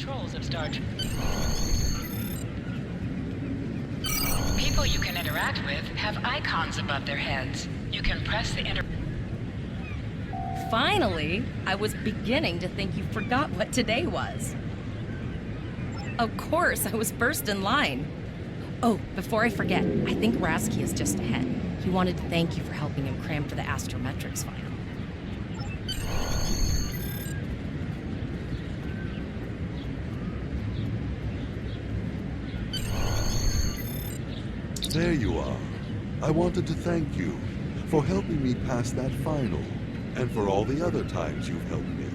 controls of Star Trek. People you can interact with have icons above their heads. You can press the Finally, I was beginning to think you forgot what today was. Of course, I was first in line. Oh, before I forget, I think Rasky is just ahead. He wanted to thank you for helping him cram for the astrometrics final. There you are. I wanted to thank you for helping me pass that final, and for all the other times you've helped me.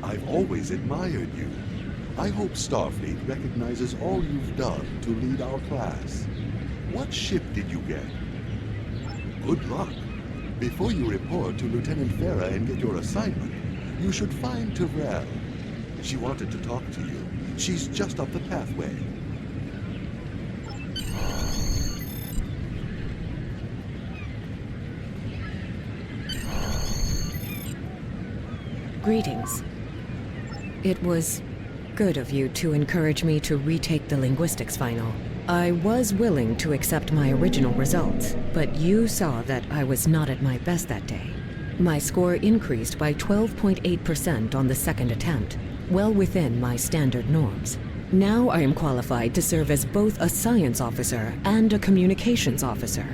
I've always admired you. I hope Starfleet recognizes all you've done to lead our class. What ship did you get? Good luck. Before you report to Lieutenant Farah and get your assignment, you should find Tyrell. She wanted to talk to you. She's just up the pathway. Greetings. It was good of you to encourage me to retake the linguistics final. I was willing to accept my original results, but you saw that I was not at my best that day. My score increased by 12.8% on the second attempt, well within my standard norms. Now I am qualified to serve as both a science officer and a communications officer.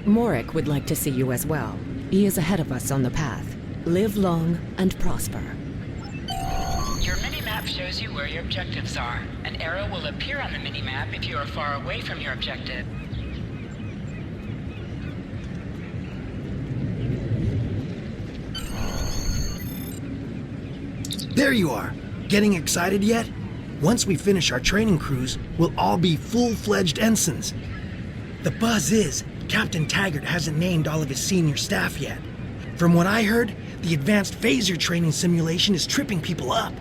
Morik would like to see you as well. He is ahead of us on the path. Live long and prosper. Your mini-map shows you where your objectives are. An arrow will appear on the mini-map if you are far away from your objective. There you are! Getting excited yet? Once we finish our training cruise, we'll all be full-fledged ensigns. The buzz is, Captain Taggart hasn't named all of his senior staff yet. From what I heard, the advanced phaser training simulation is tripping people up.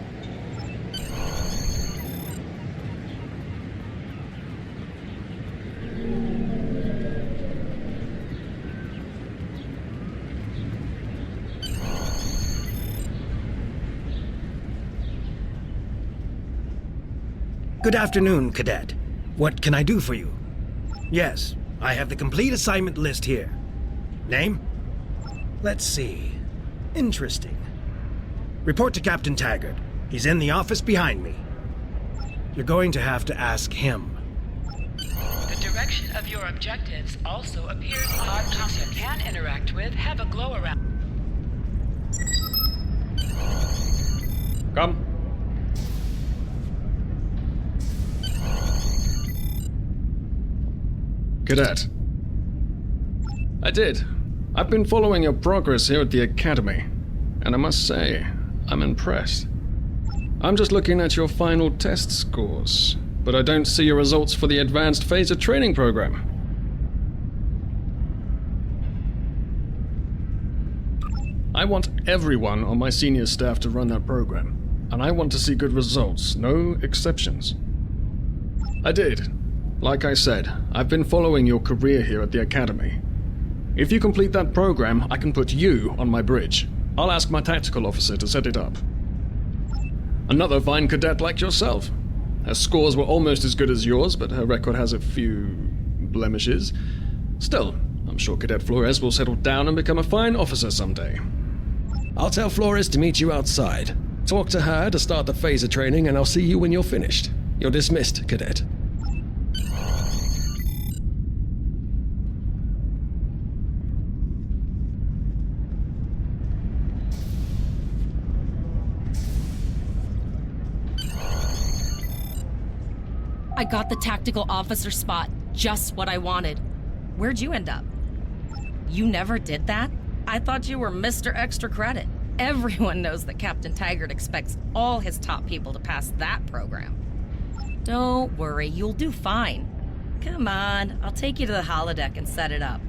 Good afternoon, Cadet. What can I do for you? Yes, I have the complete assignment list here. Name? Let's see. Interesting. Report to Captain Taggart. He's in the office behind me. You're going to have to ask him. The direction of your objectives also appears on objects you can interact with have a glow around. Come. Cadet. I did. I've been following your progress here at the Academy, and I must say, I'm impressed. I'm just looking at your final test scores, but I don't see your results for the Advanced Phaser Training Program. I want everyone on my senior staff to run that program, and I want to see good results, no exceptions. I did. Like I said, I've been following your career here at the Academy. If you complete that program, I can put you on my bridge. I'll ask my tactical officer to set it up. Another fine cadet like yourself. Her scores were almost as good as yours, but her record has a few blemishes. Still, I'm sure Cadet Flores will settle down and become a fine officer someday. I'll tell Flores to meet you outside. Talk to her to start the phaser training, and I'll see you when you're finished. You're dismissed, Cadet. I got the tactical officer spot, just what I wanted. Where'd you end up? You never did that? I thought you were Mr. Extra Credit. Everyone knows that Captain Taggart expects all his top people to pass that program. Don't worry, you'll do fine. Come on, I'll take you to the holodeck and set it up.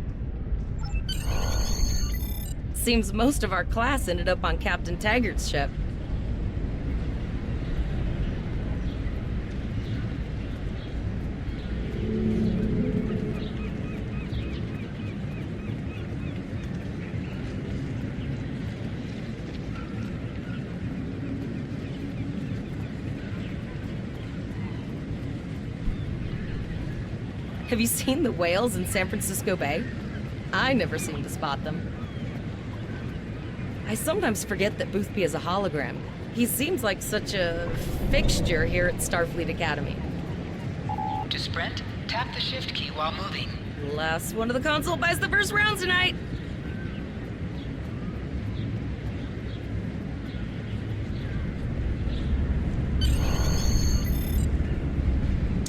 Seems most of our class ended up on Captain Taggart's ship. Have you seen the whales in San Francisco Bay? I never seem to spot them. I sometimes forget that Boothby is a hologram. He seems like such a fixture here at Starfleet Academy. To sprint, tap the shift key while moving. Last one of the console buys the first round tonight.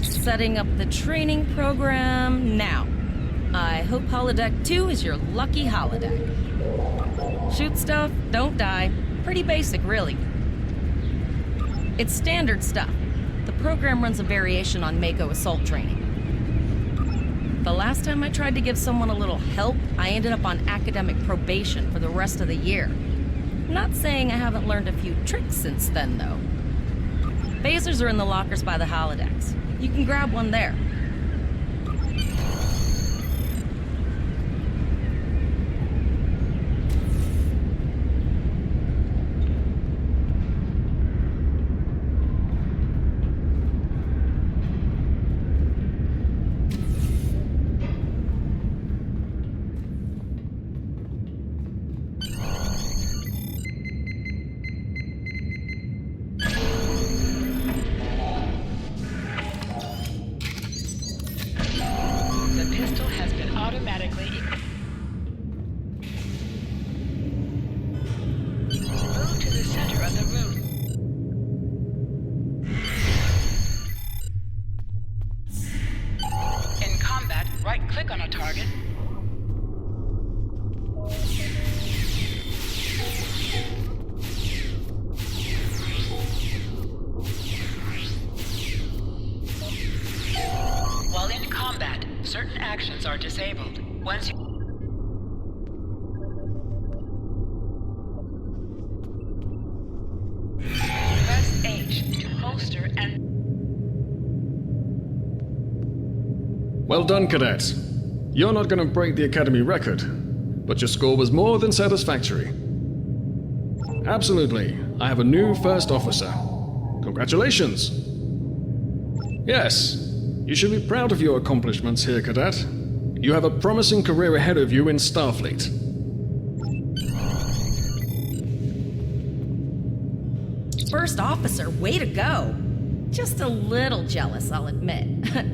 Setting up the training program now. I hope holodeck 2 is your lucky holodeck. Shoot stuff, don't die. Pretty basic, really. It's standard stuff. The program runs a variation on Mako assault training. The last time I tried to give someone a little help, I ended up on academic probation for the rest of the year. Not saying I haven't learned a few tricks since then, though. Phasers are in the lockers by the holodecks. You can grab one there. Right-click on a target. While in combat, certain actions are disabled. Once you... Press H to holster and... Well done, Cadet. You're not going to break the Academy record, but your score was more than satisfactory. Absolutely. I have a new first officer. Congratulations. Yes, you should be proud of your accomplishments here, Cadet. You have a promising career ahead of you in Starfleet. First officer, way to go. Just a little jealous, I'll admit.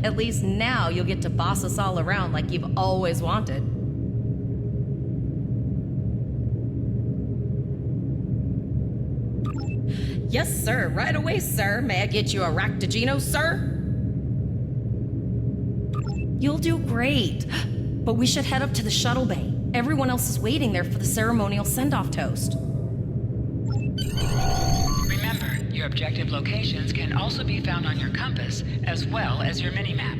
At least now you'll get to boss us all around like you've always wanted. Yes, sir. Right away, sir. May I get you a Ractigino, sir? You'll do great. But we should head up to the shuttle bay. Everyone else is waiting there for the ceremonial send-off toast. Your objective locations can also be found on your compass, as well as your mini-map.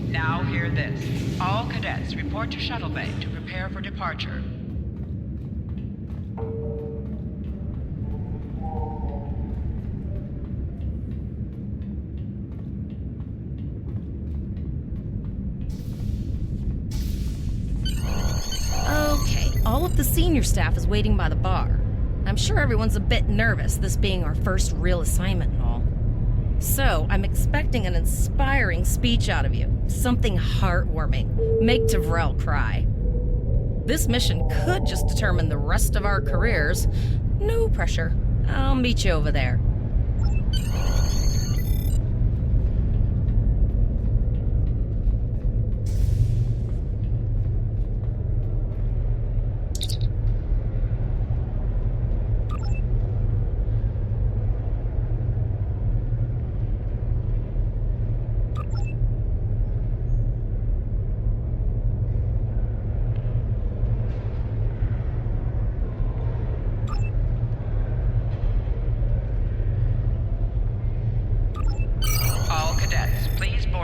Now hear this. All cadets report to Shuttle Bay to prepare for departure. Okay, all of the senior staff is waiting by the bar. I'm sure everyone's a bit nervous, this being our first real assignment and all. So, I'm expecting an inspiring speech out of you. Something heartwarming. Make Tavrel cry. This mission could just determine the rest of our careers. No pressure. I'll meet you over there.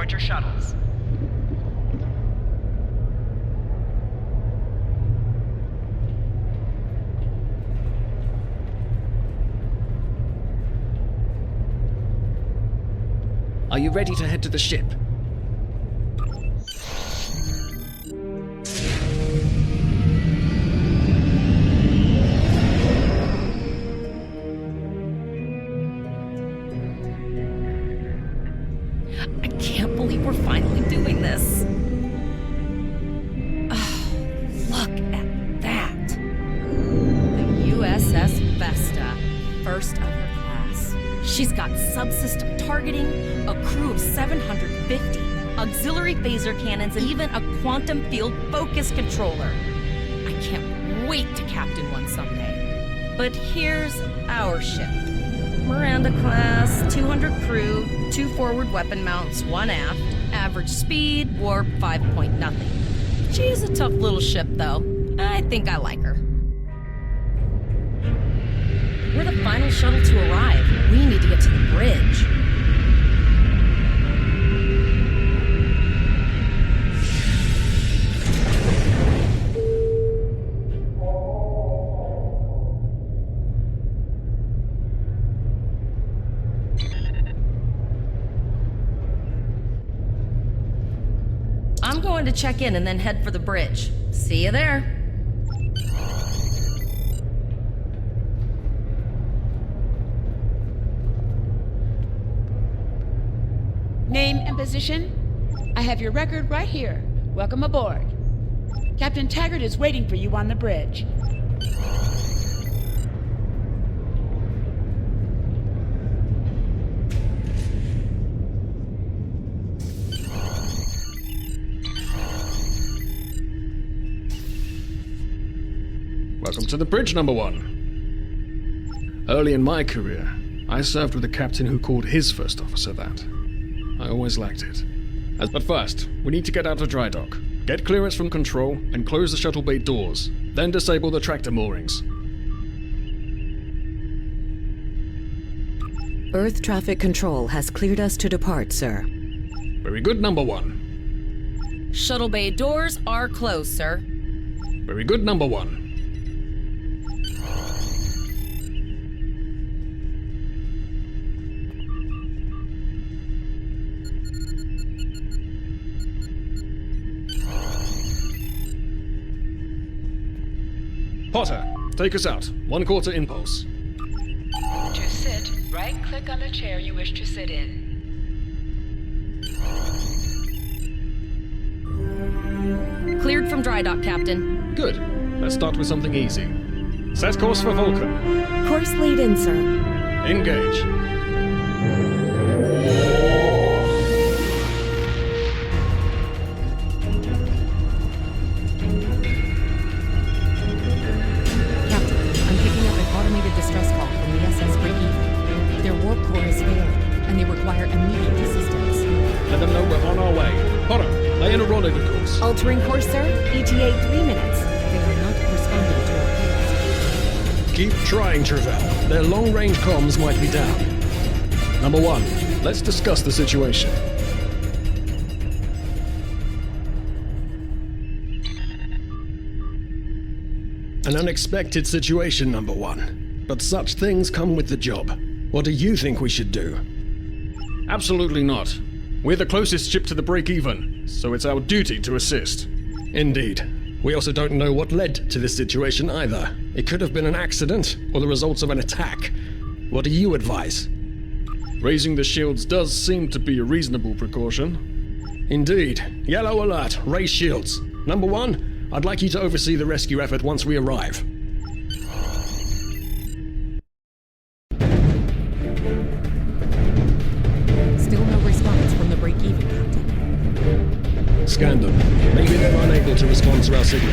Your shuttles. Are you ready to head to the ship? first of her class. She's got subsystem targeting, a crew of 750, auxiliary phaser cannons, and even a quantum field focus controller. I can't wait to captain one someday. But here's our ship. Miranda class, 200 crew, 2 forward weapon mounts, 1 aft, average speed, warp 5.0. She's a tough little ship, though. I think I like her. We're the final shuttle to arrive. We need to get to the bridge. I'm going to check in and then head for the bridge. See you there. Name and position? I have your record right here. Welcome aboard. Captain Taggart is waiting for you on the bridge. Welcome to the bridge, number 1. Early in my career, I served with a captain who called his first officer that. I always liked it. But first, we need to get out of dry dock, get clearance from control, and close the shuttle bay doors, then disable the tractor moorings. Earth traffic control has cleared us to depart, sir. Very good, number 1. Shuttle bay doors are closed, sir. Very good, number 1. Potter, take us out. 1/4 impulse. To sit, right-click on the chair you wish to sit in. Cleared from dry dock, Captain. Good. Let's start with something easy. Set course for Vulcan. Course lead in, sir. Engage. Altering course, sir. ETA 3 minutes. They are not responding to our calls. Keep trying, Travell. Their long-range comms might be down. Number 1, let's discuss the situation. An unexpected situation, number 1. But such things come with the job. What do you think we should do? Absolutely not. We're the closest ship to the break-even, so it's our duty to assist. Indeed. We also don't know what led to this situation either. It could have been an accident, or the results of an attack. What do you advise? Raising the shields does seem to be a reasonable precaution. Indeed. Yellow alert. Raise shields. Number 1, I'd like you to oversee the rescue effort once we arrive. Scanned them. Maybe they're unable to respond to our signal.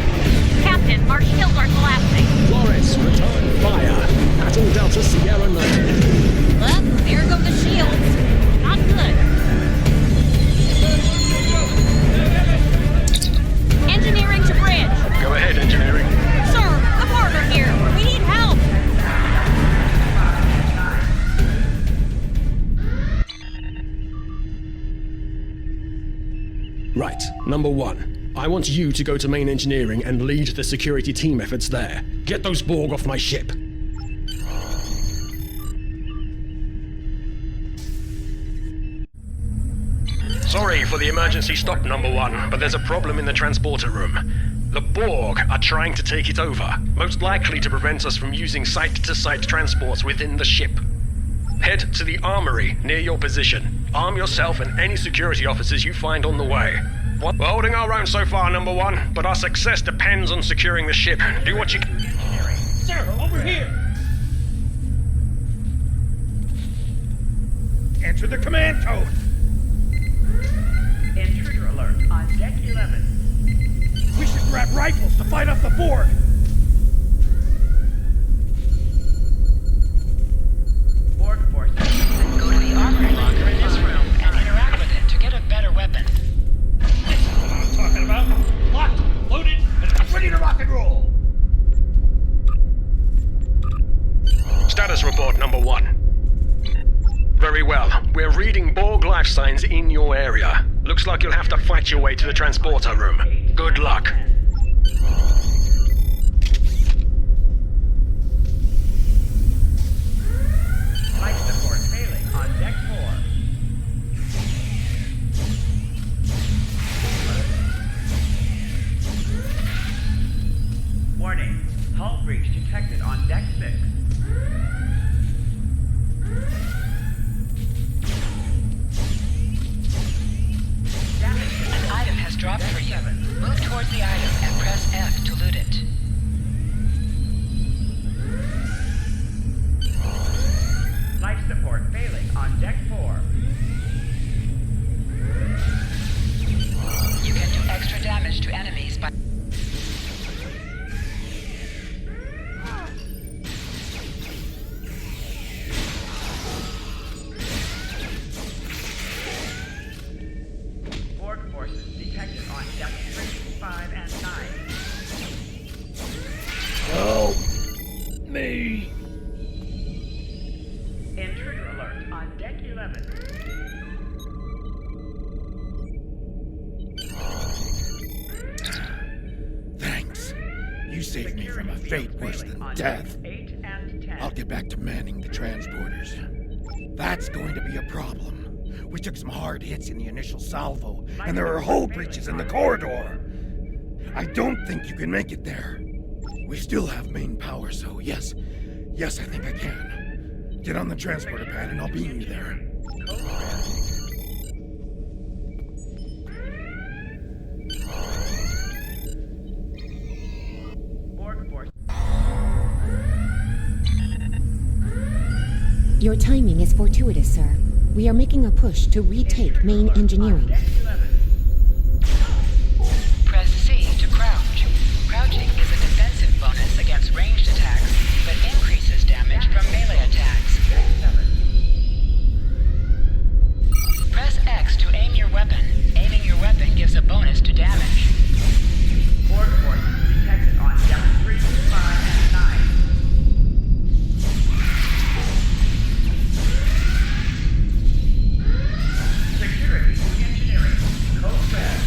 Captain, our shields are collapsing. Flores, return fire. Pattern Delta Sierra 9. Well, there go the shields. Not good. Engineering to bridge. Go ahead, engineering. Sir, the partner here. We need help. Right. Number 1. I want you to go to main engineering and lead the security team efforts there. Get those Borg off my ship. Sorry for the emergency stop, number 1, but there's a problem in the transporter room. The Borg are trying to take it over, most likely to prevent us from using site-to-site transports within the ship. Head to the armory near your position. Arm yourself and any security officers you find on the way. We're holding our own so far, number 1, but our success depends on securing the ship. Do what you can. Sir, over here! Answer the command code! Intruder alert on deck 11. We should grab rifles to fight off the Borg! Borg forces. Go to the armory locker in this room and interact with it to get a better weapon. This is what I'm talking about. Locked, loaded, and ready to rock and roll! Status report number 1. Very well. We're reading Borg life signs in your area. Looks like you'll have to fight your way to the transporter room. Good luck. Life support failing on deck 4. Warning. Hull breach detected on deck 6. An item has dropped for you. Move towards the item and press F to loot it. Life support failing on deck 4. You can do extra damage to enemies by... Borg forces detected on deck 3, 5, and 9. Help me! Intruder alert on deck 11. Thanks. You saved me from a fate worse than death. 8 and 10. I'll get back to manning the transporters. That's going to be a problem. We took some hard hits in the initial salvo, and there are hull breaches in the corridor. I don't think you can make it there. We still have main power, so yes, I think I can. Get on the transporter pad and I'll beam you there. Borg force. Your timing is fortuitous, sir. We are making a push to retake main engineering. Deck 11. Press C to crouch. Crouching is a defensive bonus against ranged attacks, but increases damage from melee attacks. Deck 7. Press X to aim your weapon. Aiming your weapon gives a bonus to damage. Borg forces detected on deck 3, 5, and 9. Security to engineering. Code red.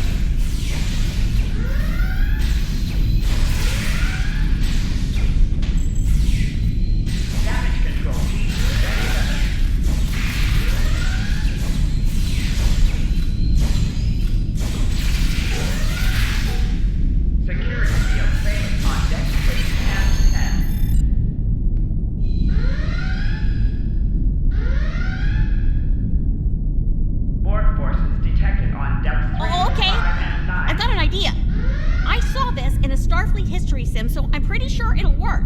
Damage control team to deck 7. Security field failing on deck 8 and 10. Borg forces detected on depth 3, Oh, okay. 5, and 9. I've got an idea. I saw this in a Starfleet history sim, so I'm pretty sure it'll work.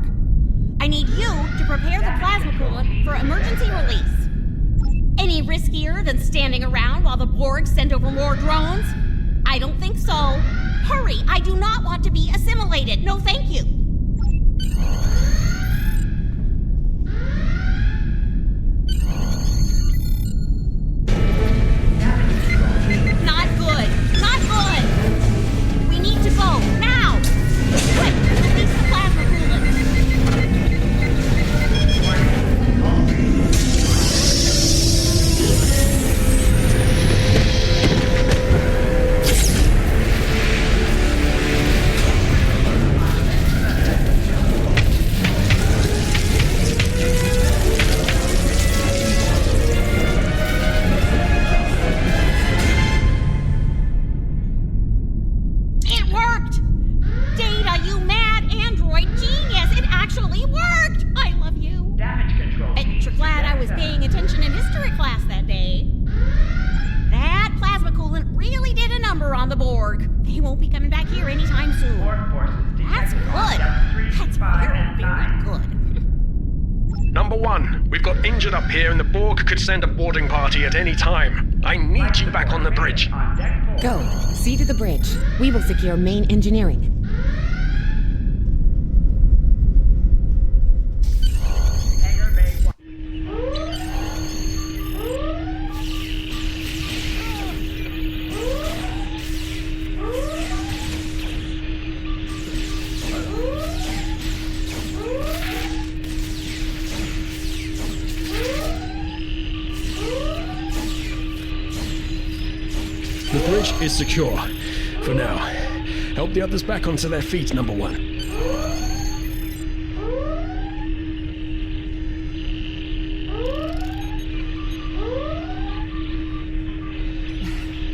I need you to prepare the plasma coolant for emergency release. Any riskier than standing around while the Borg send over more drones? I don't think so. Hurry, I do not want to be assimilated. No, thank you. Not good. Not good. We need to go now. Quick, release the plasma coolant. It worked! Data, you mad android genius! It actually worked! I love you. Damage control team Extra to glad I deck was 7. paying attention in history class that day. That plasma coolant really did a number on the Borg. They won't be coming back here anytime soon. Borg forces That's detected on good. depth 3, That's 5, very, and very 9. good. Number 1, we've got injured up here and the Borg could send a boarding party at any time. I need you back on the bridge. Go. See to the bridge. We will secure main engineering. Hangar Bay 1. The bridge is secure. For now. Help the others back onto their feet, Number 1.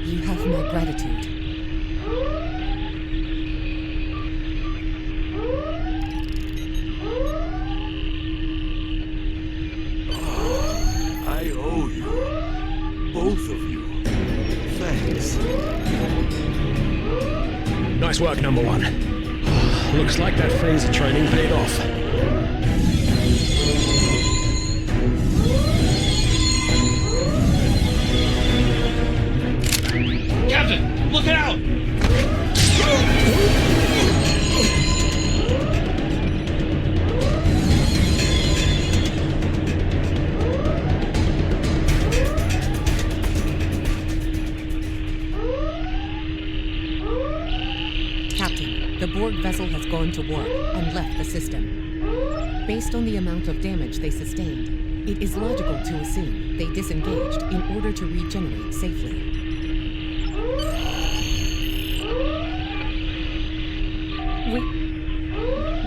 You have my gratitude. I owe you. Both of you. Thanks. Nice work, Number 1. Looks like that phaser training paid off. Captain, look out! Captain, the Borg vessel has gone to warp and left the system. Based on the amount of damage they sustained, it is logical to assume they disengaged in order to regenerate safely.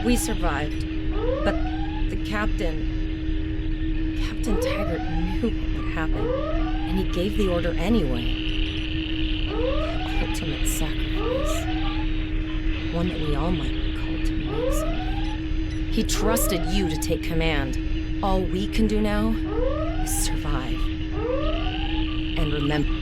We survived, but the Captain Taggart knew what would happen, and he gave the order anyway. The ultimate sacrifice. One that we all might be called to make someday. He trusted you to take command. All we can do now is survive. And remember.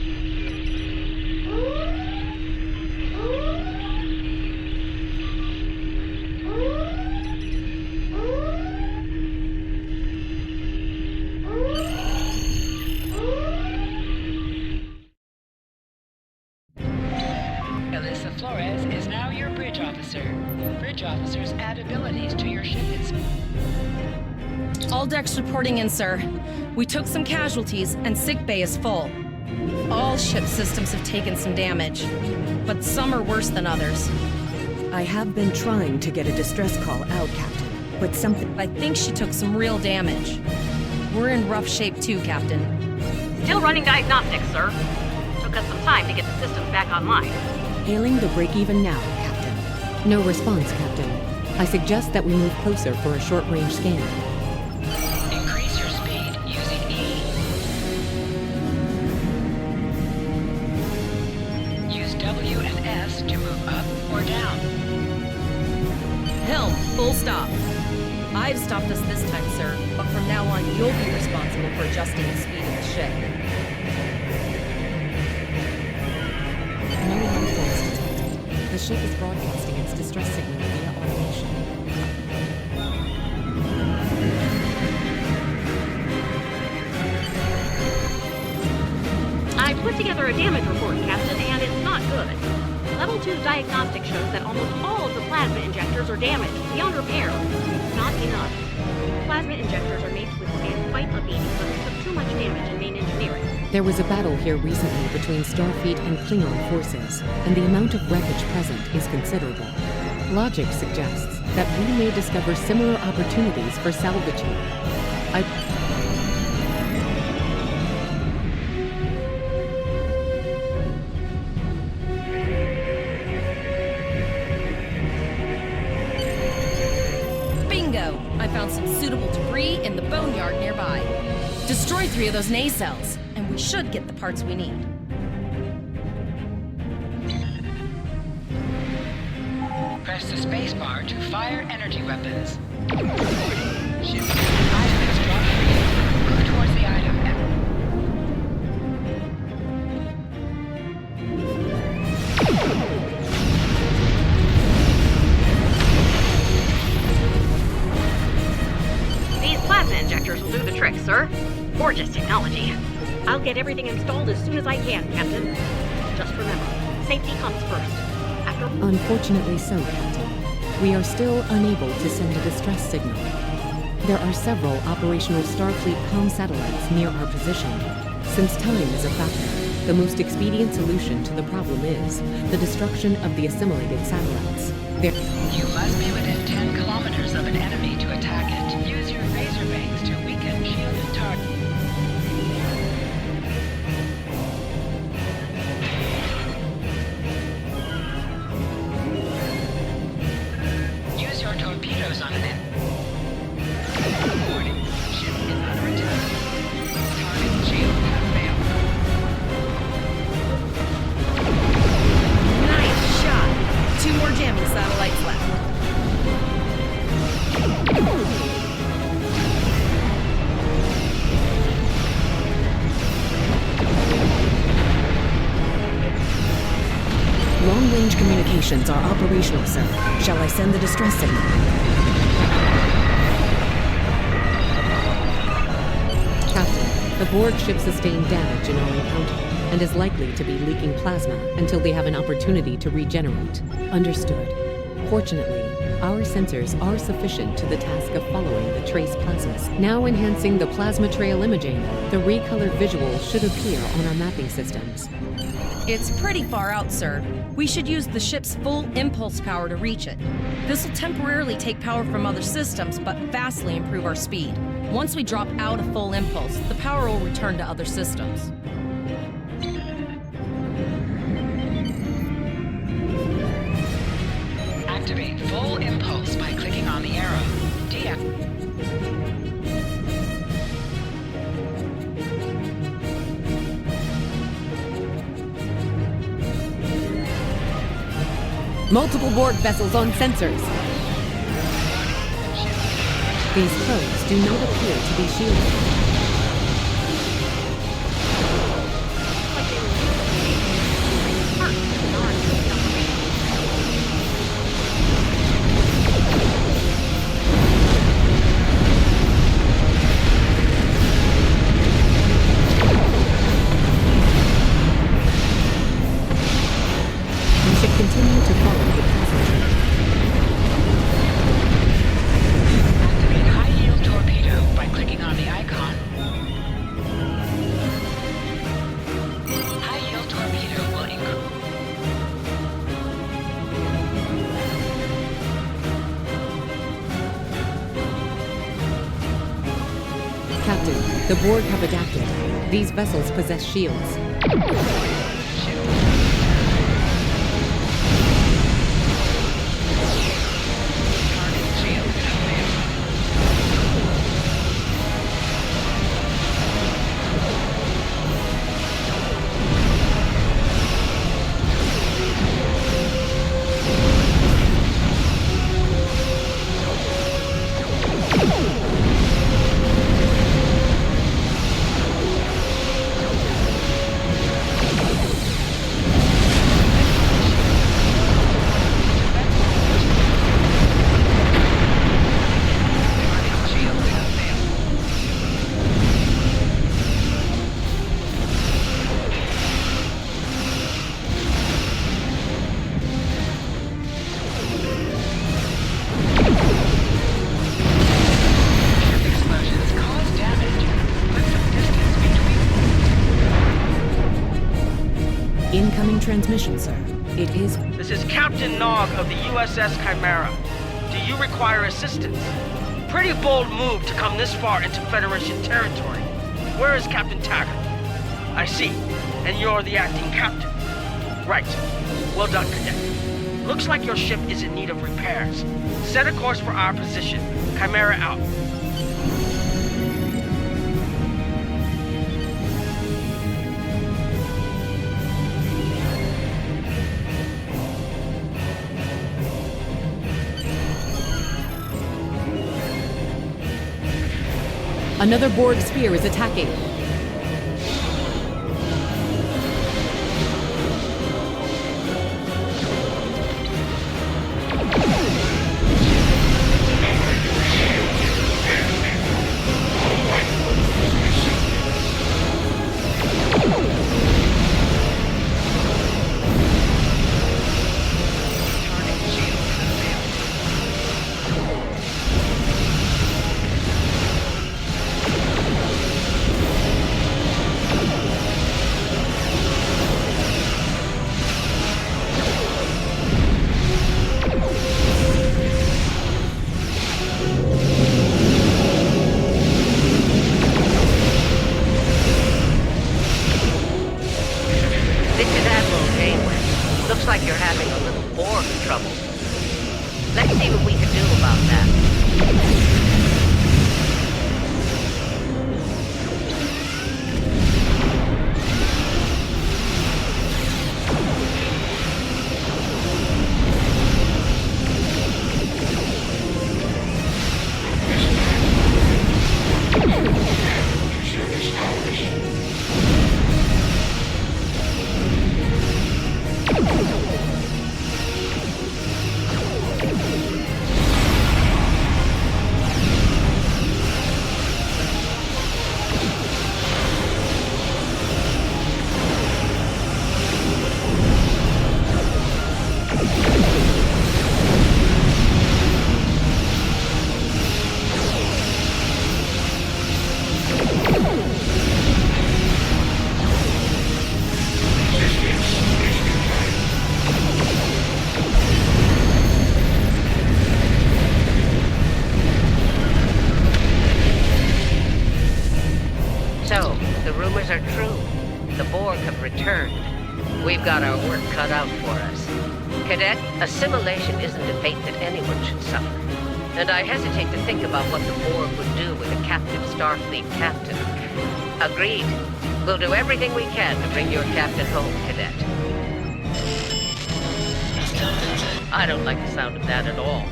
Flores is now your bridge officer. Bridge officers add abilities to your ship. All decks reporting in, sir. We took some casualties, and sickbay is full. All ship systems have taken some damage, but some are worse than others. I have been trying to get a distress call out, Captain, but something... I think she took some real damage. We're in rough shape too, Captain. Still running diagnostics, sir. Took us some time to get the systems back online. Hailing the break-even now, Captain. No response, Captain. I suggest that we move closer for a short-range scan. Increase your speed using E. Use W and S to move up or down. Helm, full stop. I've stopped us this time, sir, but from now on you'll be responsible for adjusting the speed of the ship. No alarm flags detected. The ship is broadcasting its distress signal via automation. I put together a damage report, Captain, and it's not good. Level 2 diagnostic shows that almost all of the plasma injectors are damaged, beyond repair. Not enough. Plasma injectors are made to withstand quite a beating, but they took too much damage in main engineering. There was a battle here recently between Starfleet and Klingon forces, and the amount of wreckage present is considerable. Logic suggests that we may discover similar opportunities for salvaging. Bingo! I found some suitable debris in the boneyard nearby. Destroy 3 of those nacelles, and we should get the parts we need. Press the space bar to fire energy weapons. Ship item is dropped free. Move towards the item and... These plasma injectors trick, sir. Gorgeous technology. I'll get everything installed as soon as I can, Captain. Just remember, safety comes first. After... Unfortunately so, Captain. We are still unable to send a distress signal. There are several operational Starfleet comm satellites near our position. Since time is a factor, the most expedient solution to the problem is the destruction of the assimilated satellites. You must be within 10 kilometers of an enemy to attack it. Use your razor bangs to weaken shielded targets. Use your torpedoes on an enemy. Warning, ship is under attack. Target shield has failed. Nice shot. 2 more jamming satellites left. Long-range communications are operational, sir. Shall I send the distress signal? Captain, the Borg ship sustained damage in our encounter and is likely to be leaking plasma until they have an opportunity to regenerate. Understood. Fortunately, our sensors are sufficient to the task of following the trace plasmas. Now enhancing the plasma trail imaging, the recolored visuals should appear on our mapping systems. It's pretty far out, sir. We should use the ship's full impulse power to reach it. This will temporarily take power from other systems, but vastly improve our speed. Once we drop out of full impulse, the power will return to other systems. Activate full impulse by clicking on the arrow. Multiple Borg vessels on sensors. These probes do not appear to be shielded. Continue to follow the passenger. Activate high-yield torpedo by clicking on the icon. High-yield torpedo will increase. Captain, the Borg have adapted. These vessels possess shields. Incoming transmission, sir. It is... This is Captain Nog of the USS Chimera. Do you require assistance? Pretty bold move to come this far into Federation territory. Where is Captain Taggart? I see. And you're the acting captain. Right. Well done, Cadet. Looks like your ship is in need of repairs. Set a course for our position. Chimera out. Another Borg sphere is attacking. having a little Borg trouble. Let's see what we can do about that. Are true. The Borg have returned. We've got our work cut out for us. Cadet, assimilation isn't a fate that anyone should suffer. And I hesitate to think about what the Borg would do with a captive Starfleet captain. Agreed. We'll do everything we can to bring your captain home, Cadet. I don't like the sound of that at all.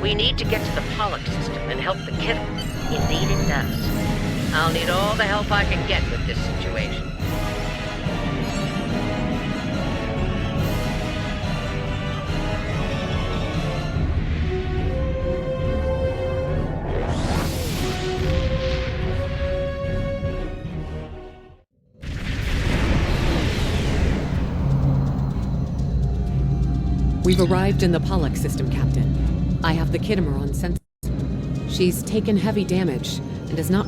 We need to get to the Pollock system and help the kiddo. Indeed it does. I'll need all the help I can get with this situation. We've arrived in the Pollock system, Captain. I have the Kittimer on sensor. She's taken heavy damage and is not...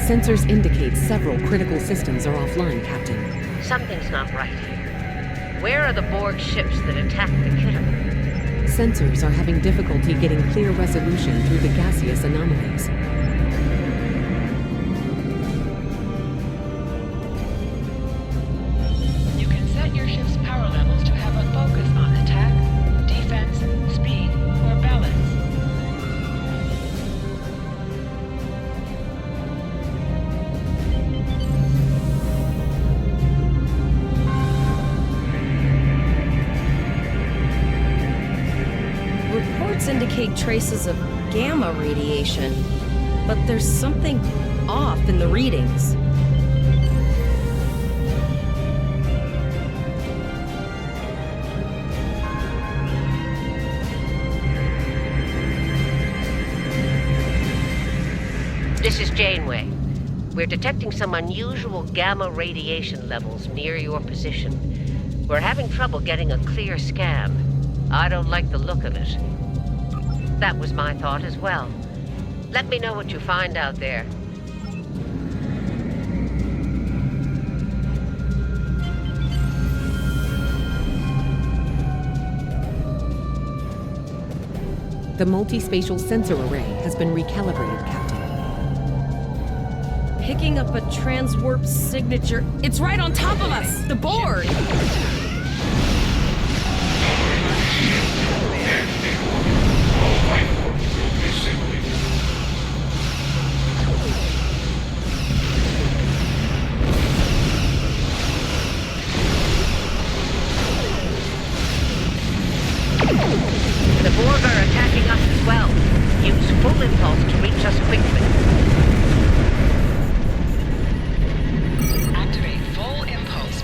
Sensors indicate several critical systems are offline, Captain. Something's not right here. Where are the Borg ships that attacked the Kittimer? Sensors are having difficulty getting clear resolution through the gaseous anomalies. You can set your ship's power levels to have a focus on attack, defense, speed, or balance. Reports indicate traces of gamma radiation, but there's something off in the readings. This is Janeway. We're detecting some unusual gamma radiation levels near your position. We're having trouble getting a clear scan. I don't like the look of it. That was my thought as well. Let me know what you find out there. The multispatial sensor array has been recalibrated, Captain. Picking up a transwarp signature. It's right on top of us! The Borg! The Borg are attacking us as well. Use full impulse to reach us quickly. Activate full impulse.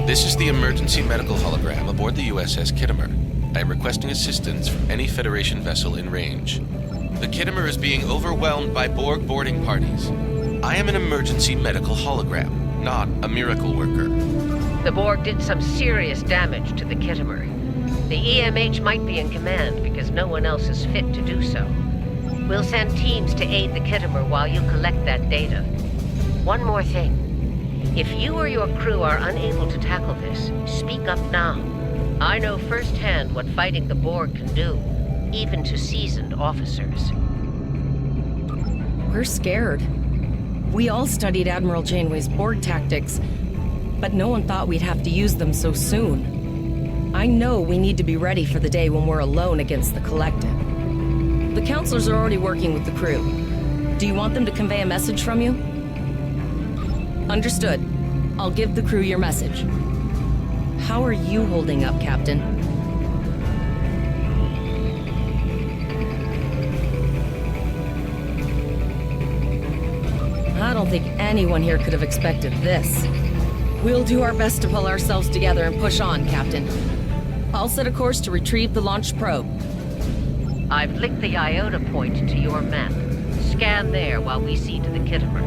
This is the emergency medical hologram aboard the USS Kittimer. I am requesting assistance from any Federation vessel in range. The Kittimer is being overwhelmed by Borg boarding parties. I am an emergency medical hologram, not a miracle worker. The Borg did some serious damage to the Kittimer. The EMH might be in command because no one else is fit to do so. We'll send teams to aid the Kittimer while you collect that data. One more thing. If you or your crew are unable to tackle this, speak up now. I know firsthand what fighting the Borg can do, even to seasoned officers. We're scared. We all studied Admiral Janeway's Borg tactics, but no one thought we'd have to use them so soon. I know we need to be ready for the day when we're alone against the Collective. The counselors are already working with the crew. Do you want them to convey a message from you? Understood. I'll give the crew your message. How are you holding up, Captain? I don't think anyone here could have expected this. We'll do our best to pull ourselves together and push on, Captain. I'll set a course to retrieve the launched probe. I've linked the Iota point to your map. Scan there while we see to the Kittimer.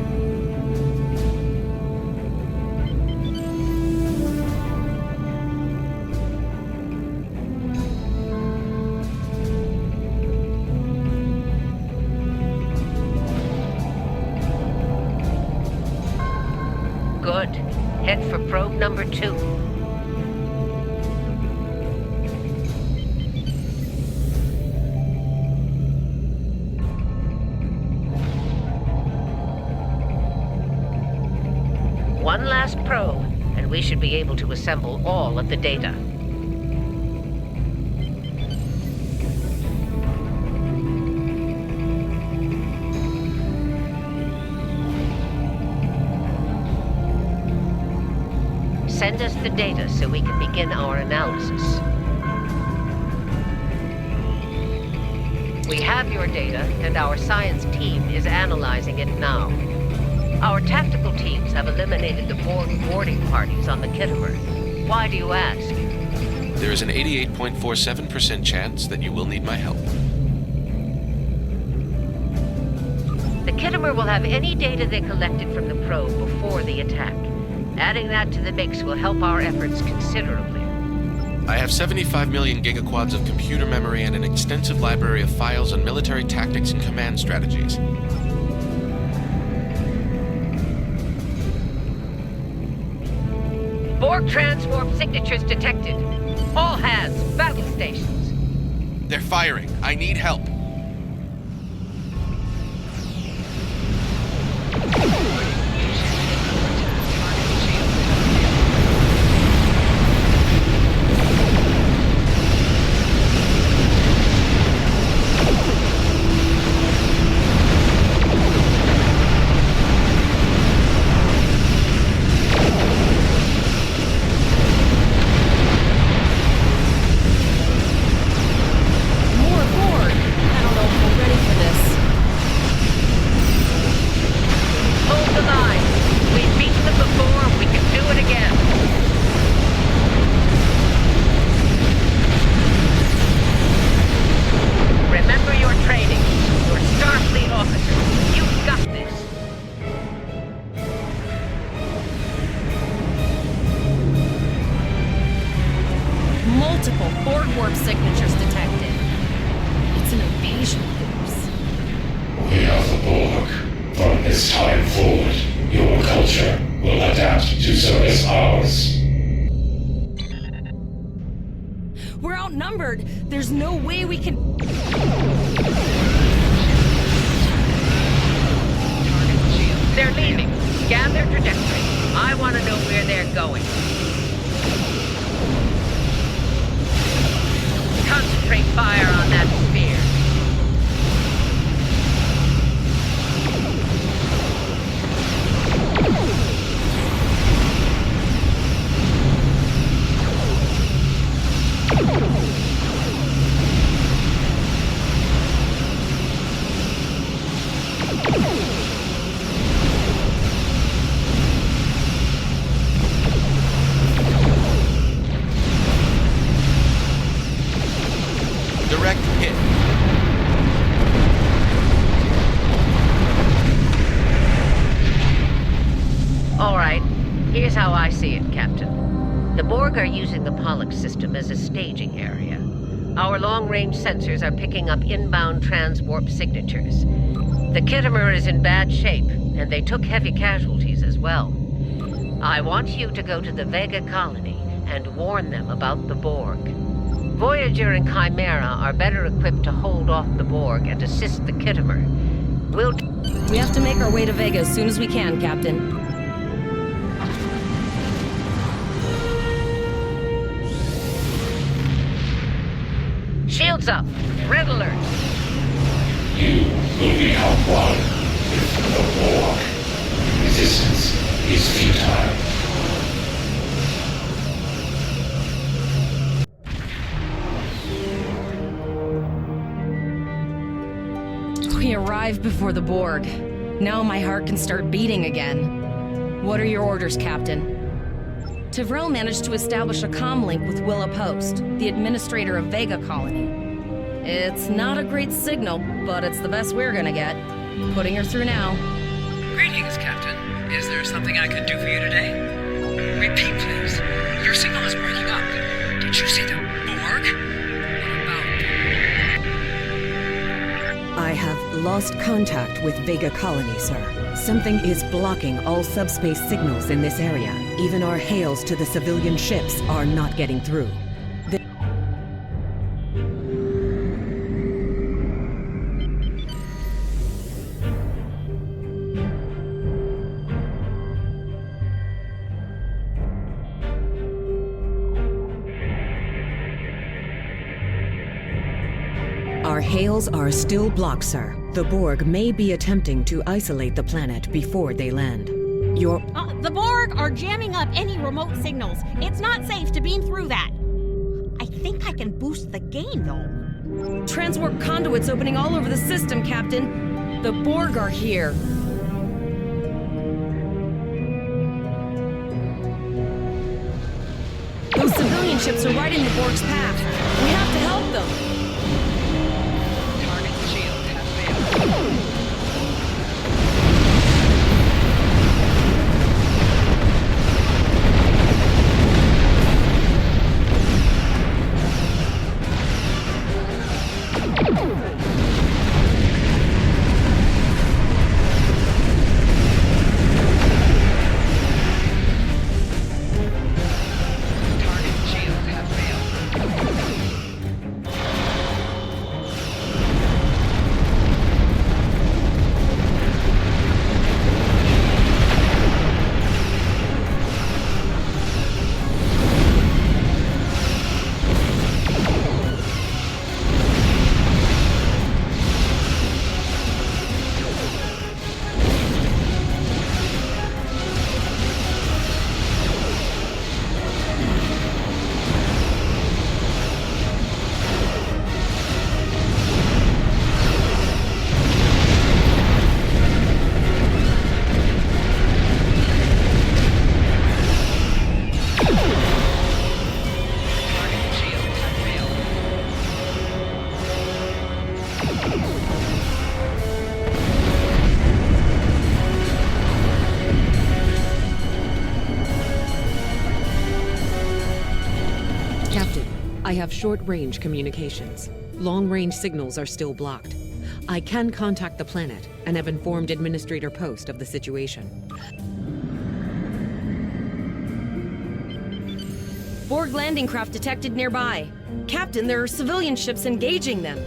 Good. Head for probe number 2. One last probe, and we should be able to assemble all of the data. Send us the data so we can begin our analysis. We have your data, and our science team is analyzing it now. Our tactical teams have eliminated the Borg boarding parties on the Kittimer. Why do you ask? There is an 88.47% chance that you will need my help. The Kittimer will have any data they collected from the probe before the attack. Adding that to the mix will help our efforts considerably. I have 75 million gigaquads of computer memory and an extensive library of files on military tactics and command strategies. Borg transwarp signatures detected. All hands, battle stations. They're firing. I need help. Multiple Borg warp signatures detected. It's an invasion force. We are the Borg. From this time forward, your culture will adapt to service ours. We're outnumbered. There's no way we can... They're leaving. Scan their trajectory. I want to know where they're going. Concentrate fire on that sphere. Here's how I see it, Captain. The Borg are using the Pollux system as a staging area. Our long-range sensors are picking up inbound transwarp signatures. The Kittimer is in bad shape, and they took heavy casualties as well. I want you to go to the Vega colony and warn them about the Borg. Voyager and Chimera are better equipped to hold off the Borg and assist the Kittimer. We have to make our way to Vega as soon as we can, Captain. Shields up! Red alert! You will become one with the Borg. Resistance is futile. We arrived before the Borg. Now my heart can start beating again. What are your orders, Captain? Tavrel managed to establish a comm link with Willa Post, the administrator of Vega Colony. It's not a great signal, but it's the best we're gonna get. Putting her through now. Greetings, Captain. Is there something I can do for you today? Repeat, please. Your signal is breaking up. Did you see the Borg? What about... I have lost contact with Vega Colony, sir. Something is blocking all subspace signals in this area. Even our hails to the civilian ships are not getting through. Our hails are still blocked, sir. The Borg may be attempting to isolate the planet before they land. The Borg are jamming up any remote signals. It's not safe to beam through that. I think I can boost the gain, though. Transwarp conduits opening all over the system, Captain. The Borg are here. Those civilian ships are right in the Borg's path. We have to help them. I have short-range communications. Long-range signals are still blocked. I can contact the planet and have informed Administrator Post of the situation. Borg landing craft detected nearby. Captain, there are civilian ships engaging them.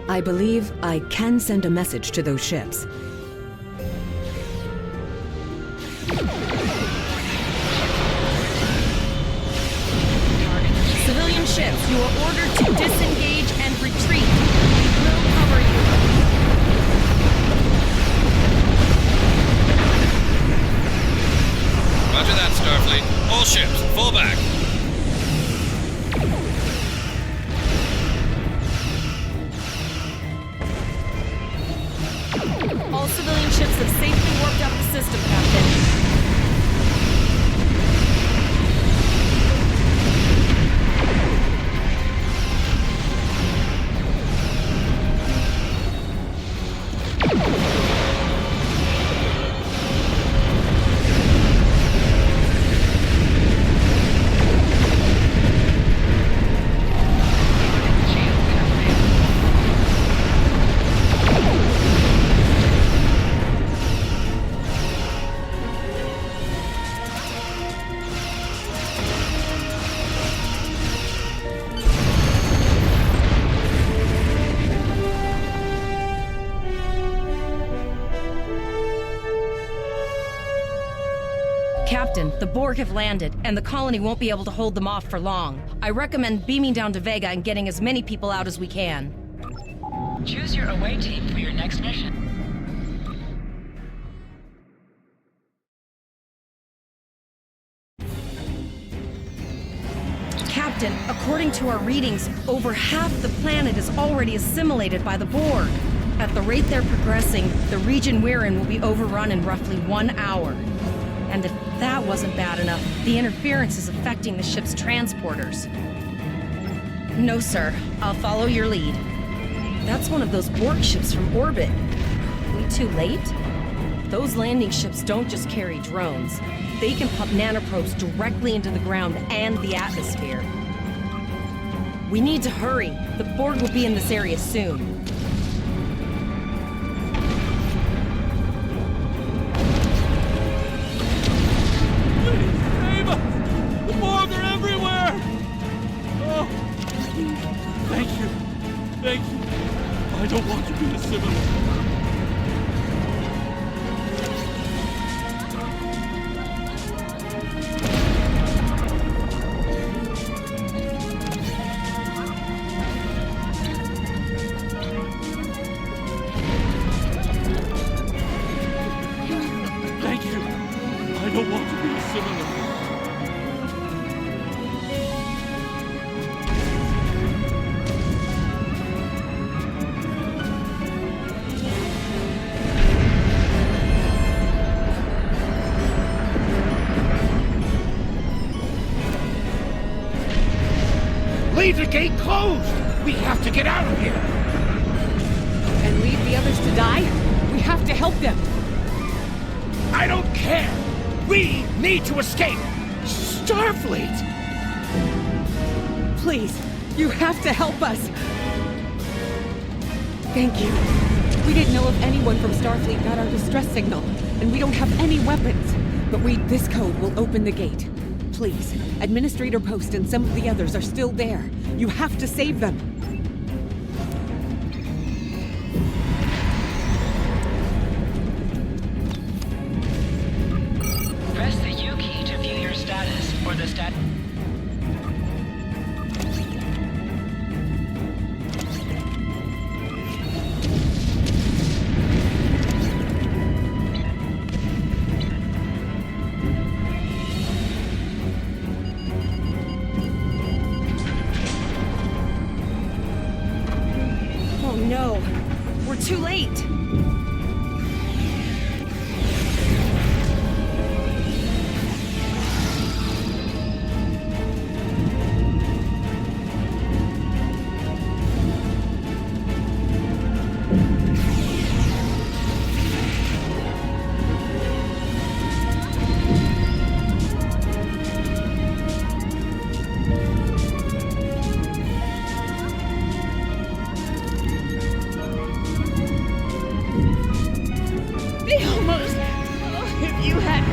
I believe I can send a message to those ships. Civilian ships, you are ordered to disengage and retreat. We will cover you. Roger that, Starfleet. All ships, fall back. All civilian ships have safely warped out the system, Captain. Captain, the Borg have landed, and the colony won't be able to hold them off for long. I recommend beaming down to Vega and getting as many people out as we can. Choose your away team for your next mission. Captain, according to our readings, over half the planet is already assimilated by the Borg. At the rate they're progressing, the region we're in will be overrun in roughly 1 hour. And if that wasn't bad enough, the interference is affecting the ship's transporters. No, sir. I'll follow your lead. That's one of those Borg ships from orbit. Are we too late? Those landing ships don't just carry drones. They can pump nanoprobes directly into the ground and the atmosphere. We need to hurry. The Borg will be in this area soon. The Borg are everywhere! Oh, thank you. Thank you. I don't want to be assimilated. Thank you. I don't want to be assimilated. Leave the gate closed! We have to get out of here! And leave the others to die? We have to help them! I don't care! We need to escape! Starfleet! Please, you have to help us! Thank you. We didn't know if anyone from Starfleet got our distress signal, and we don't have any weapons. But this code will open the gate. Please, Administrator Post and some of the others are still there. You have to save them. Press the U key to view your status or the stat. Oh no, we're too late. They almost... Oh, if you had...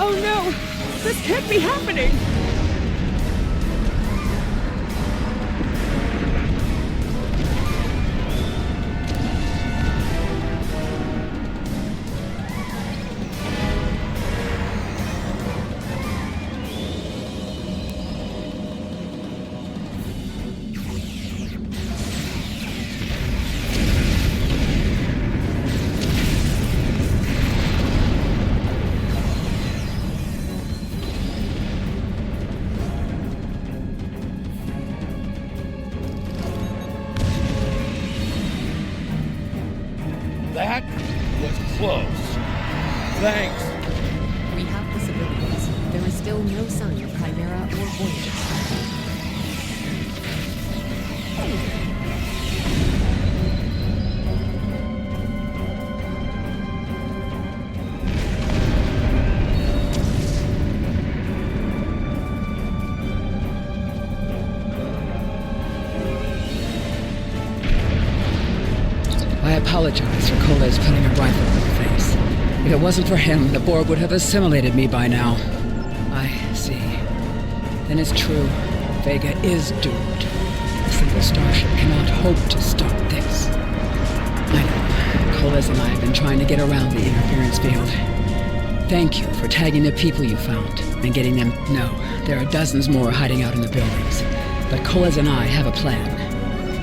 Oh no! This can't be happening! That was close. Thanks. We have the civilians. There is still no sign of Chimera or Voyager. apologize for Cole's putting a rifle in my face. If it wasn't for him, the Borg would have assimilated me by now. I see. Then it's true. Vega is doomed. A single starship cannot hope to stop this. I know. Coles and I have been trying to get around the interference field. Thank you for tagging the people you found and getting them. No, there are dozens more hiding out in the buildings. But Coles and I have a plan.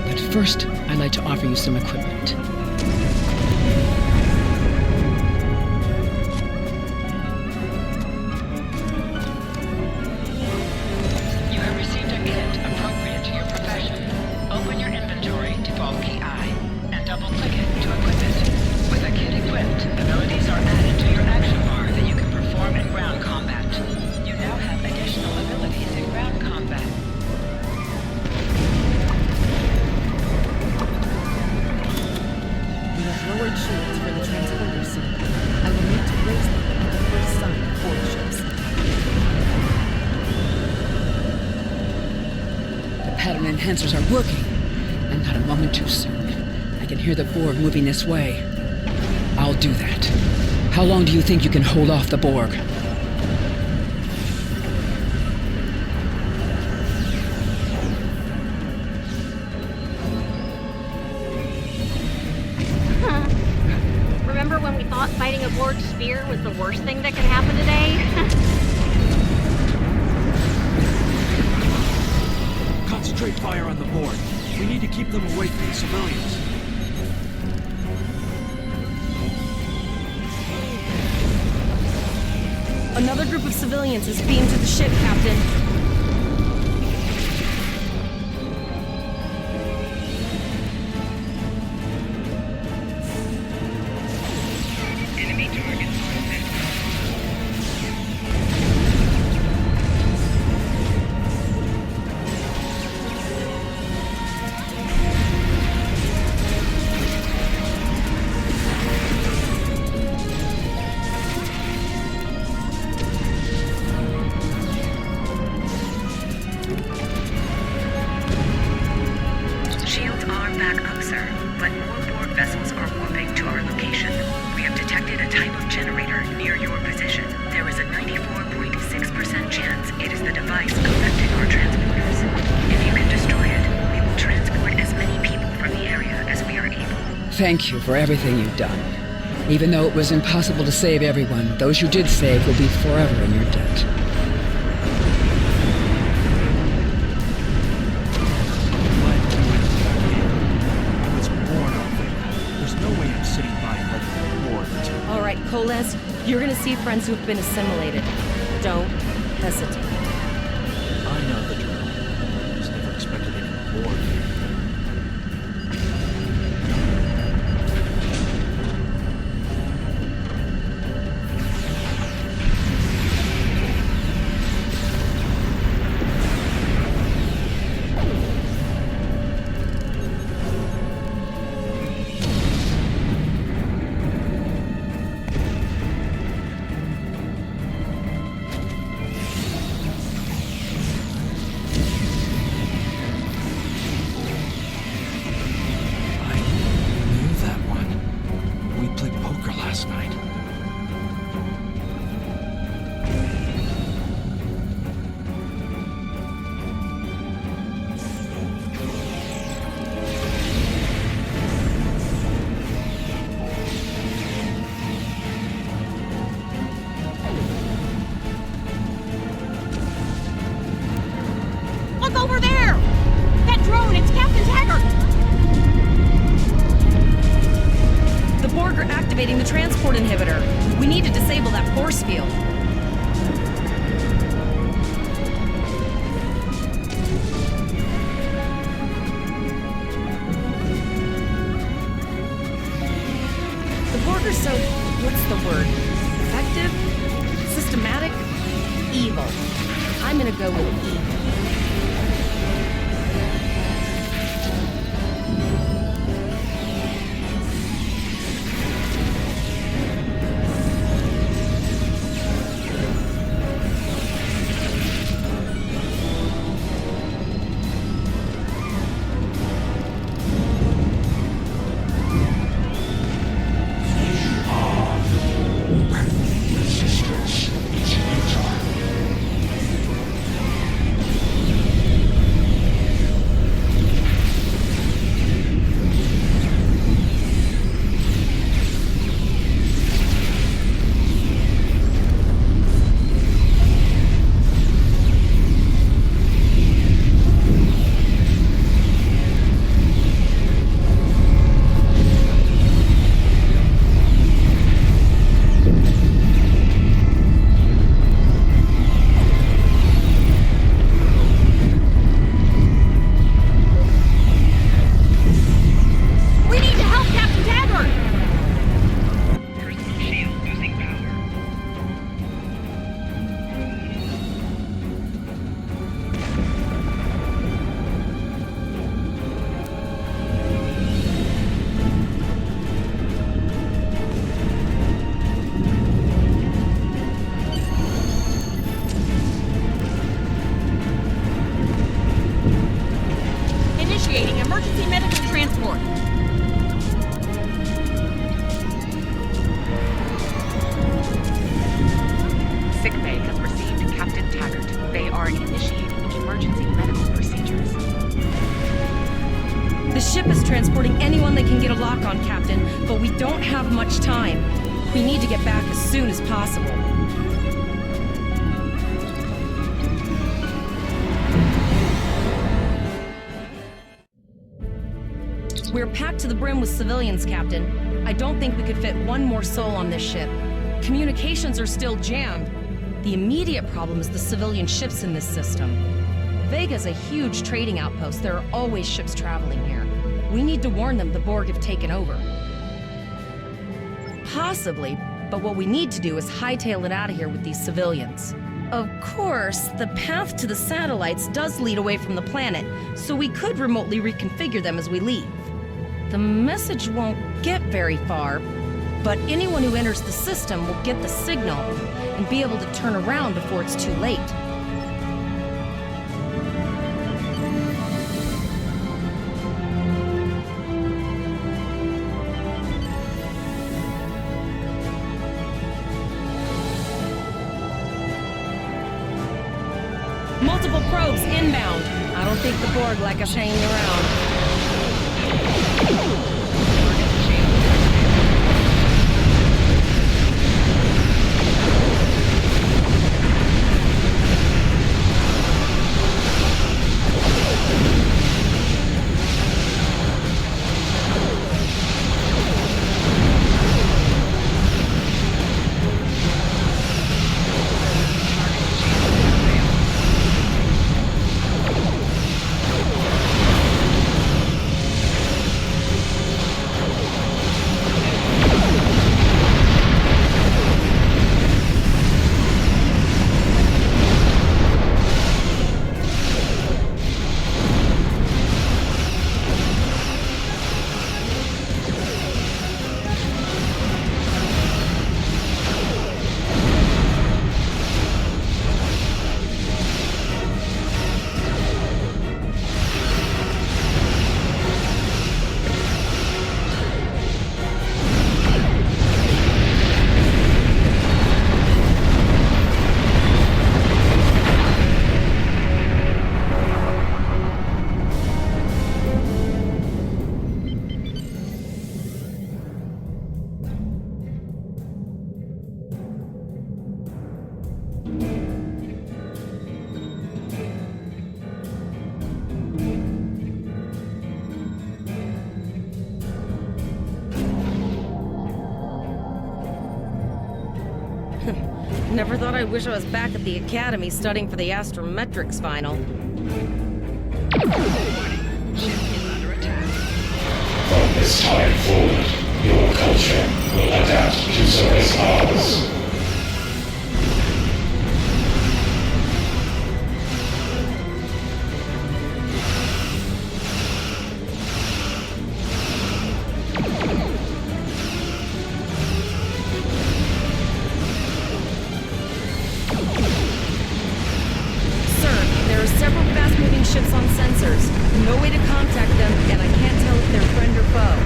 But first, I'd like to offer you some equipment. You have received a kit appropriate to your profession. Open your inventory, default key I, and double-click it to equip it. With a kit equipped, abilities are added to your action bar that you can perform in ground combat. You now have additional abilities in ground combat. We have lowered shields for the transporter soon. I will need to raise them at the first sign of Borg ships. The pattern enhancers are working, and not a moment too soon. I can hear the Borg moving this way. I'll do that. How long do you think you can hold off the Borg? Remember when we thought fighting a Borg spear was the worst thing that could happen today? Concentrate fire on the Borg. We need to keep them away from the civilians. Another group of civilians is beamed to the ship, Captain. Enemy target. Shields are back up, sir, but more Borg vessels are warping to our location. We have detected a type of generator near your position. There is a 94.6% chance it is the device affecting our transporters. If you can destroy it, we will transport as many people from the area as we are able. Thank you for everything you've done. Even though it was impossible to save everyone, those you did save will be forever in your debt. All right, Coles, you're gonna see friends who've been assimilated. Don't hesitate. I know the drill. Just never expected any Borg. Last night. Look over there! That drone, it's Captain Taggart! The Borg are activating the transport inhibitor. We need to disable that force field. The Borg are so, what's the word? Effective? Systematic? Evil. I'm gonna go with evil. Initiating emergency medical transport. Sickbay has received Captain Taggart. They are initiating emergency medical procedures. The ship is transporting anyone they can get a lock on, Captain, but we don't have much time. We need to get back as soon as possible. We're packed to the brim with civilians, Captain. I don't think we could fit one more soul on this ship. Communications are still jammed. The immediate problem is the civilian ships in this system. Vega's a huge trading outpost. There are always ships traveling here. We need to warn them the Borg have taken over. Possibly, but what we need to do is hightail it out of here with these civilians. Of course, the path to the satellites does lead away from the planet, so we could remotely reconfigure them as we leave. The message won't get very far, but anyone who enters the system will get the signal and be able to turn around before it's too late. Multiple probes inbound. I don't think the Borg like us hanging around. Never thought I'd wish I was back at the Academy studying for the astrometrics final. From this time forward, your culture will adapt to service ours. Ships on sensors. No way to contact them, and I can't tell if they're friend or foe.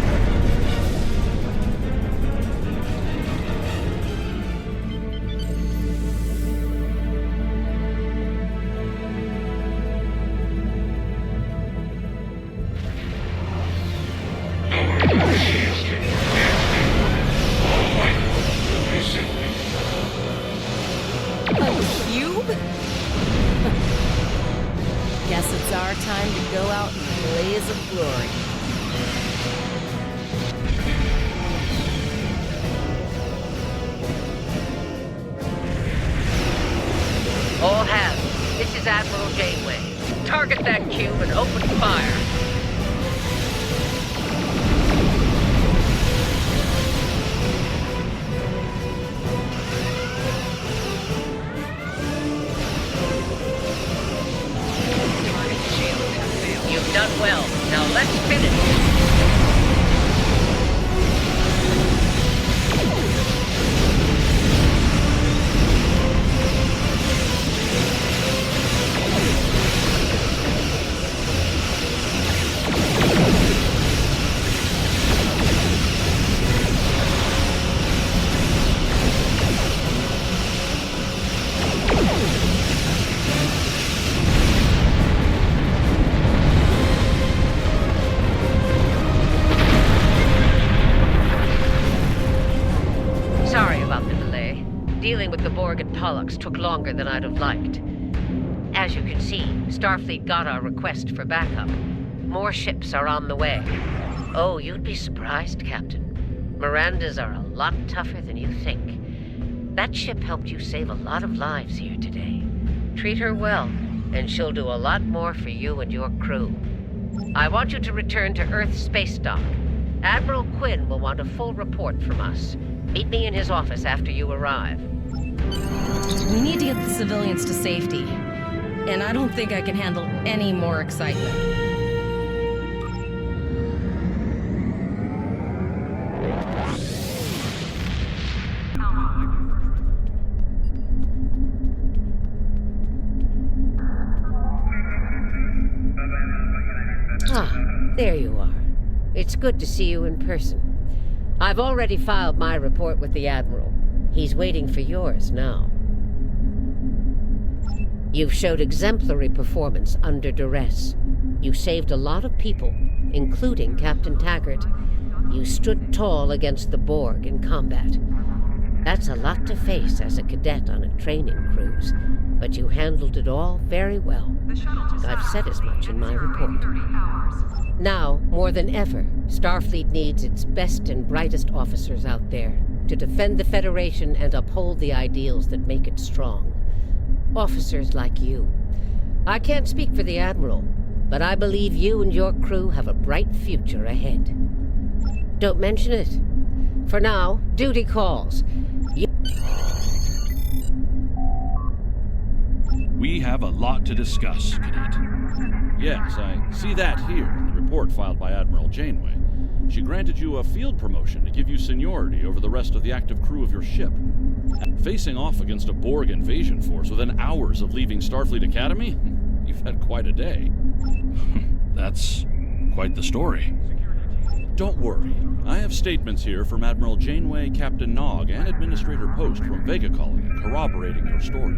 A cube? Guess it's our time to go out and blaze of glory. All hands, this is Admiral Janeway. Target that cube and open fire. You've done well. Now let's finish. Pollux took longer than I'd have liked. As you can see, Starfleet got our request for backup. More ships are on the way. Oh, you'd be surprised, Captain. Mirandas are a lot tougher than you think. That ship helped you save a lot of lives here today. Treat her well, and she'll do a lot more for you and your crew. I want you to return to Earth space dock. Admiral Quinn will want a full report from us. Meet me in his office after you arrive. We need to get the civilians to safety. And I don't think I can handle any more excitement. Ah, there you are. It's good to see you in person. I've already filed my report with the Admiral. He's waiting for yours now. You've showed exemplary performance under duress. You saved a lot of people, including Captain Taggart. You stood tall against the Borg in combat. That's a lot to face as a cadet on a training cruise, but you handled it all very well. I've said as much in my report. Now, more than ever, Starfleet needs its best and brightest officers out there to defend the Federation and uphold the ideals that make it strong. Officers like you. I can't speak for the Admiral, but I believe you and your crew have a bright future ahead. Don't mention it. For now, duty calls. We have a lot to discuss, Cadet. Yes, I see that here in the report filed by Admiral Janeway. She granted you a field promotion to give you seniority over the rest of the active crew of your ship. Facing off against a Borg invasion force within hours of leaving Starfleet Academy? You've had quite a day. That's quite the story. Don't worry. I have statements here from Admiral Janeway, Captain Nog, and Administrator Post from Vega Colony corroborating your story.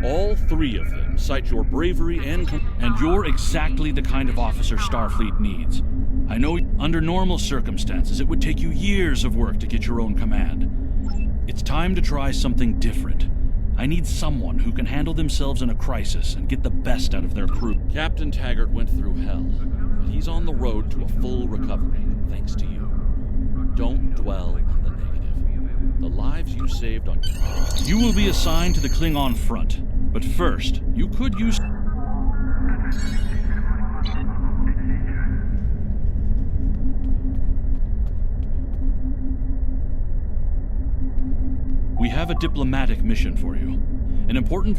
All three of them cite your bravery and you're exactly the kind of officer Starfleet needs. I know under normal circumstances it would take you years of work to get your own command. It's time to try something different. I need someone who can handle themselves in a crisis and get the best out of their crew. Captain Taggart went through hell, but he's on the road to a full recovery, thanks to you. Don't dwell on the negative. The lives you saved on... You will be assigned to the Klingon front, but first, you could use... We have a diplomatic mission for you. An important